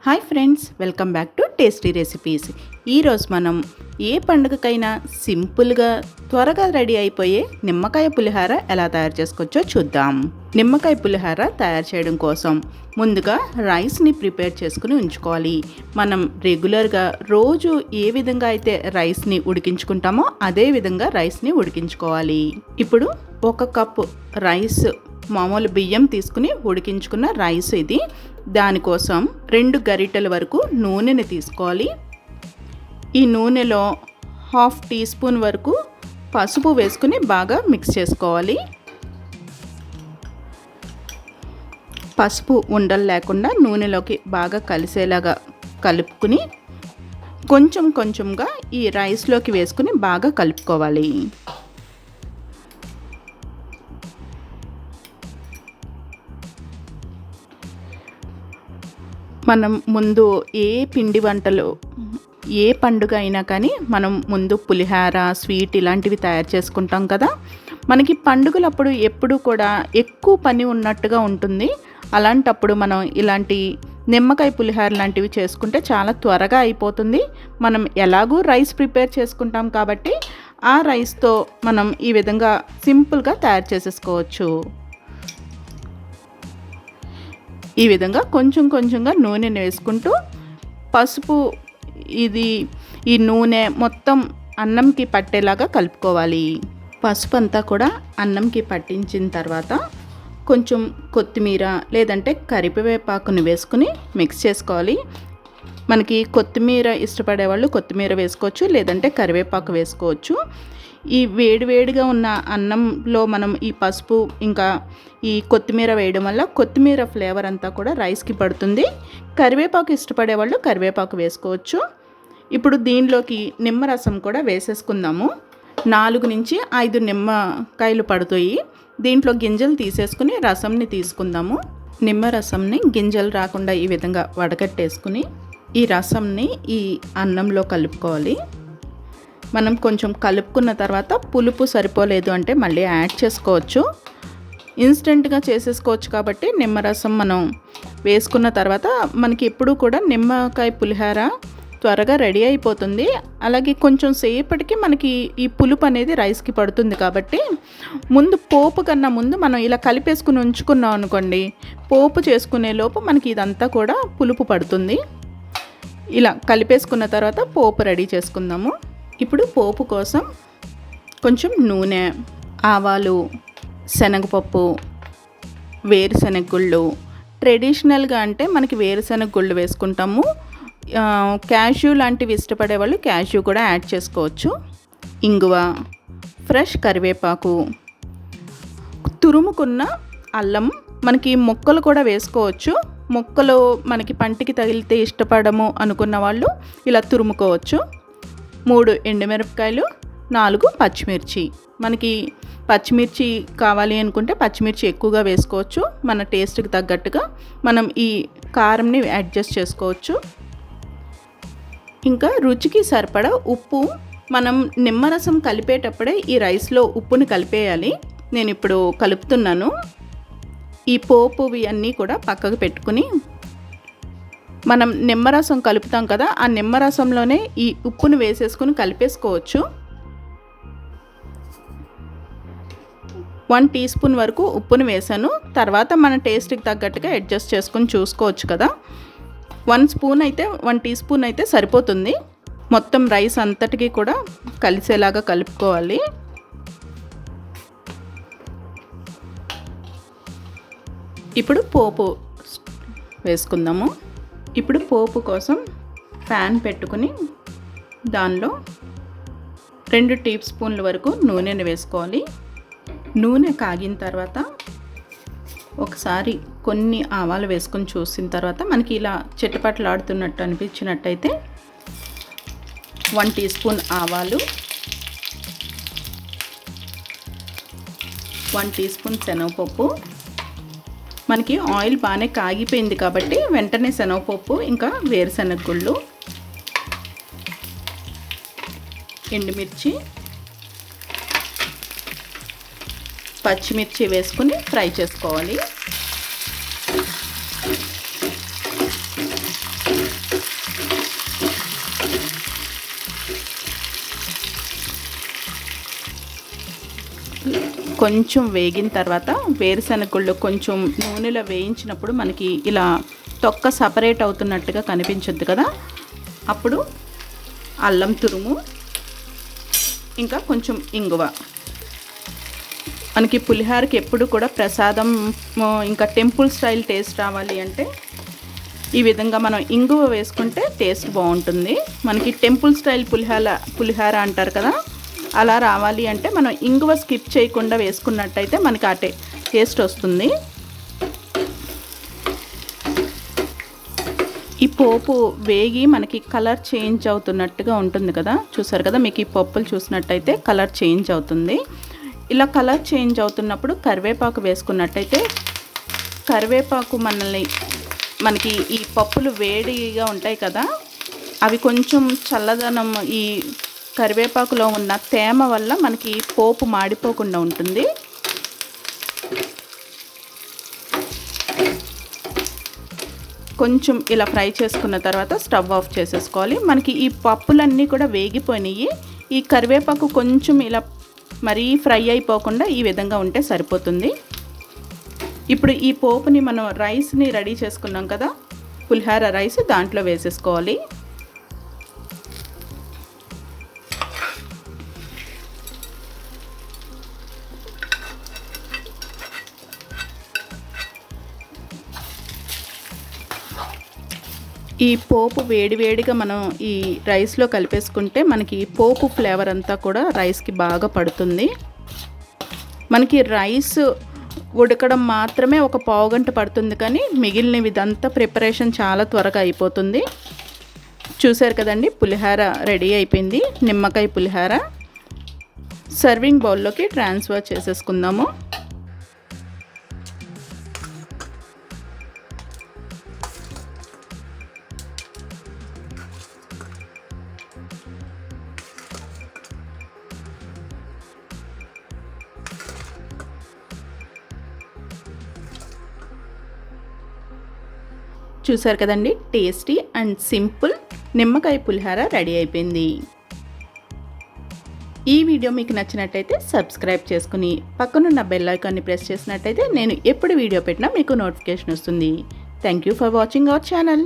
Hi friends, welcome back to tasty recipes. ఈరోజు మనం ఏ పండుగకైనా సింపుల్గా త్వరగా రెడీ అయిపోయే నిమ్మకాయ పులిహోర ఎలా తయారు చేసుకోవచ్చో చూద్దాం. నిమ్మకాయ పులిహోర తయారు చేయడం కోసం ముందుగా రైస్ని ప్రిపేర్ చేసుకుని ఉంచుకోవాలి. మనం రెగ్యులర్గా రోజు ఏ విధంగా అయితే రైస్ని ఉడికించుకుంటామో అదే విధంగా రైస్ని ఉడికించుకోవాలి. ఇప్పుడు 1 కప్పు రైస్, మామూలు బియ్యం తీసుకుని ఉడికించుకున్న రైస్ ఇది. దానికోసం 2 గరిటెల వరకు నూనెని తీసుకోవాలి. ఈ నూనెలో 1/2 టీ స్పూన్ వరకు పసుపు వేసుకుని బాగా మిక్స్ చేసుకోవాలి. పసుపు ఉండలు లేకుండా నూనెలోకి బాగా కలిసేలాగా కలుపుకుని కొంచెం కొంచెంగా ఈ రైస్లోకి వేసుకుని బాగా కలుపుకోవాలి. మనం ముందు ఏ పిండి వంటలు, ఏ పండుగ అయినా కానీ మనం ముందు పులిహోర, స్వీట్ ఇలాంటివి తయారు చేసుకుంటాం కదా. మనకి పండుగలప్పుడు ఎప్పుడు కూడా ఎక్కువ పని ఉన్నట్టుగా ఉంటుంది. అలాంటప్పుడు మనం ఇలాంటి నిమ్మకాయ పులిహోర లాంటివి చేసుకుంటే చాలా త్వరగా అయిపోతుంది. మనం ఎలాగూ రైస్ ప్రిపేర్ చేసుకుంటాం కాబట్టి ఆ రైస్తో మనం ఈ విధంగా సింపుల్గా తయారు చేసేసుకోవచ్చు. ఈ విధంగా కొంచెం కొంచెంగా నూనెని వేసుకుంటూ పసుపు ఈ నూనె మొత్తం అన్నంకి పట్టేలాగా కలుపుకోవాలి. పసుపు అంతా కూడా అన్నంకి పట్టించిన తర్వాత కొంచెం కొత్తిమీర లేదంటే కరివేపాకుని వేసుకుని మిక్స్ చేసుకోవాలి. మనకి కొత్తిమీర ఇష్టపడే వాళ్ళు కొత్తిమీర వేసుకోవచ్చు, లేదంటే కరివేపాకు వేసుకోవచ్చు. ఈ వేడివేడిగా ఉన్న అన్నంలో మనం ఈ పసుపు ఇంకా ఈ కొత్తిమీర వేయడం వల్ల కొత్తిమీర ఫ్లేవర్ అంతా కూడా రైస్కి పడుతుంది. కరివేపాకు ఇష్టపడే వాళ్ళు కరివేపాకు వేసుకోవచ్చు. ఇప్పుడు దీనిలోకి నిమ్మరసం కూడా వేసేసుకుందాము. 4 నుంచి 5 నిమ్మకాయలు పడుతాయి. దీంట్లో గింజలు తీసేసుకుని రసంని తీసుకుందాము. నిమ్మరసంని గింజలు రాకుండా ఈ విధంగా వడకట్టేసుకుని ఈ రసంని ఈ అన్నంలో కలుపుకోవాలి. మనం కొంచెం కలుపుకున్న తర్వాత పులుపు సరిపోలేదు అంటే మళ్ళీ యాడ్ చేసుకోవచ్చు. ఇన్స్టెంట్గా చేసేసుకోవచ్చు కాబట్టి నిమ్మరసం మనం వేసుకున్న తర్వాత మనకి ఎప్పుడూ కూడా నిమ్మకాయ పులిహోర త్వరగా రెడీ అయిపోతుంది. అలాగే కొంచెం సేపటికి మనకి ఈ పులుపు అనేది రైస్కి పడుతుంది కాబట్టి ముందు పోపు కన్నా ముందు మనం ఇలా కలిపేసుకుని ఉంచుకున్నాం అనుకోండి, పోపు చేసుకునే లోపు మనకి ఇదంతా కూడా పులుపు పడుతుంది. ఇలా కలిపేసుకున్న తర్వాత పోపు రెడీ చేసుకుందాము. ఇప్పుడు పోపు కోసం కొంచెం నూనె, ఆవాలు, శనగపప్పు, వేరుశనగ గుళ్ళు. ట్రెడిషనల్గా అంటే మనకి వేరుశనగ గుళ్ళు వేసుకుంటాము. క్యాష్యూ లాంటివి ఇష్టపడే వాళ్ళు క్యాష్యూ కూడా యాడ్ చేసుకోవచ్చు. ఇంగువ, ఫ్రెష్ కరివేపాకు, తురుముకున్న అల్లం, మనకి ముక్కలు కూడా వేసుకోవచ్చు. ముక్కలు మనకి పంటికి తగిలితే ఇష్టపడము అనుకున్న వాళ్ళు ఇలా తురుముకోవచ్చు. 3 ఎండుమిరపకాయలు, 4 పచ్చిమిర్చి. మనకి పచ్చిమిర్చి కావాలి అనుకుంటే పచ్చిమిర్చి ఎక్కువగా వేసుకోవచ్చు. మన టేస్ట్కి తగ్గట్టుగా మనం ఈ కారంని అడ్జస్ట్ చేసుకోవచ్చు. ఇంకా రుచికి సరిపడా ఉప్పు. మనం నిమ్మరసం కలిపేటప్పుడే ఈ రైస్లో ఉప్పుని కలిపేయాలి. నేను ఇప్పుడు కలుపుతున్నాను. ఈ పోపువి అన్నీ కూడా పక్కకు పెట్టుకుని మనం నిమ్మరసం కలుపుతాం కదా, ఆ నిమ్మరసంలోనే ఈ ఉప్పును వేసేసుకుని కలిపేసుకోవచ్చు. 1 టీ స్పూన్ వరకు ఉప్పును వేసాను. తర్వాత మన టేస్ట్కి తగ్గట్టుగా అడ్జస్ట్ చేసుకుని చూసుకోవచ్చు కదా. 1 టీ స్పూన్ అయితే సరిపోతుంది. మొత్తం రైస్ అంతటికి కూడా కలిసేలాగా కలుపుకోవాలి. ఇప్పుడు పోపు వేసుకుందాము. ఇప్పుడు పోపు కోసం ప్యాన్ పెట్టుకుని దానిలో 2 టీ స్పూన్ల వరకు నూనెని వేసుకోవాలి. నూనె కాగిన తర్వాత ఒకసారి కొన్ని ఆవాలు వేసుకొని చూసిన తర్వాత మనకి ఇలా చిటపటలాడుతున్నట్టు అనిపించినట్టయితే 1 టీ స్పూన్ ఆవాలు, 1 టీ స్పూన్ శనగపప్పు. మనకి ఆయిల్ బాగానే కాగిపోయింది కాబట్టి వెంటనే శనగపప్పు ఇంకా వేరుశనగ గుళ్ళు, ఎండుమిర్చి, పచ్చిమిర్చి వేసుకుని ఫ్రై చేసుకోవాలి. కొంచెం వేగిన తర్వాత వేరుశనగ గుళ్ళు కొంచెం నూనెలో వేయించినప్పుడు మనకి ఇలా తొక్క సపరేట్ అవుతున్నట్టుగా కనిపించద్దు కదా, అప్పుడు అల్లం తురుము ఇంకా కొంచెం ఇంగువ. మనకి పులిహోరకి ఎప్పుడు కూడా ప్రసాదం ఇంకా టెంపుల్ స్టైల్ టేస్ట్ రావాలి అంటే ఈ విధంగా మనం ఇంగువ వేసుకుంటే టేస్ట్ బాగుంటుంది. మనకి టెంపుల్ స్టైల్ పులిహోర అంటారు కదా, అలా రావాలి అంటే మనం ఇంగువ స్కిప్ చేయకుండా వేసుకున్నట్టయితే మనకి ఆ టేస్ట్ వస్తుంది. ఈ పోపు వేగి మనకి కలర్ చేంజ్ అవుతున్నట్టుగా ఉంటుంది కదా, చూసారు కదా, మీకు ఈ పప్పులు చూసినట్టయితే కలర్ చేంజ్ అవుతుంది. ఇలా కలర్ చేంజ్ అవుతున్నప్పుడు కరివేపాకు వేసుకున్నట్టయితే కరివేపాకు మనకి ఈ పప్పులు వేడిగా ఉంటాయి కదా, అవి కొంచెం చల్లదనం ఈ కరివేపాకులో ఉన్న తేమ వల్ల మనకి పోపు మాడిపోకుండా ఉంటుంది. కొంచెం ఇలా ఫ్రై చేసుకున్న తర్వాత స్టవ్ ఆఫ్ చేసేసుకోవాలి. మనకి ఈ పప్పులన్నీ కూడా వేగిపోయినాయి. ఈ కరివేపాకు కొంచెం ఇలా మరీ ఫ్రై అయిపోకుండా ఈ విధంగా ఉంటే సరిపోతుంది. ఇప్పుడు ఈ పోపుని మనం రైస్ని రెడీ చేసుకున్నాం కదా, పులిహోర రైస్ దాంట్లో వేసేసుకోవాలి. ఈ పోపు వేడివేడిగా మనం ఈ రైస్లో కలిపేసుకుంటే మనకి పోపు ఫ్లేవర్ అంతా కూడా రైస్కి బాగా పడుతుంది. మనకి రైస్ ఉడకడం మాత్రమే ఒక పావుగంట పడుతుంది, కానీ మిగిలినవి ఇదంతా ప్రిపరేషన్ చాలా త్వరగా అయిపోతుంది. చూసారు కదండి, పులిహోర రెడీ అయిపోయింది. నిమ్మకాయ పులిహోర సర్వింగ్ బౌల్లోకి ట్రాన్స్ఫర్ చేసేసుకుందాము. చూసారు కదండి, టేస్టీ అండ్ సింపుల్ నిమ్మకాయ పులిహోర రెడీ అయిపోయింది. ఈ వీడియో మీకు నచ్చినట్టయితే సబ్స్క్రైబ్ చేసుకుని పక్కనున్న బెల్ ఐకాన్ని ప్రెస్ చేసినట్టయితే నేను ఎప్పుడు వీడియో పెట్టినా మీకు నోటిఫికేషన్ వస్తుంది. Thank you for watching our channel.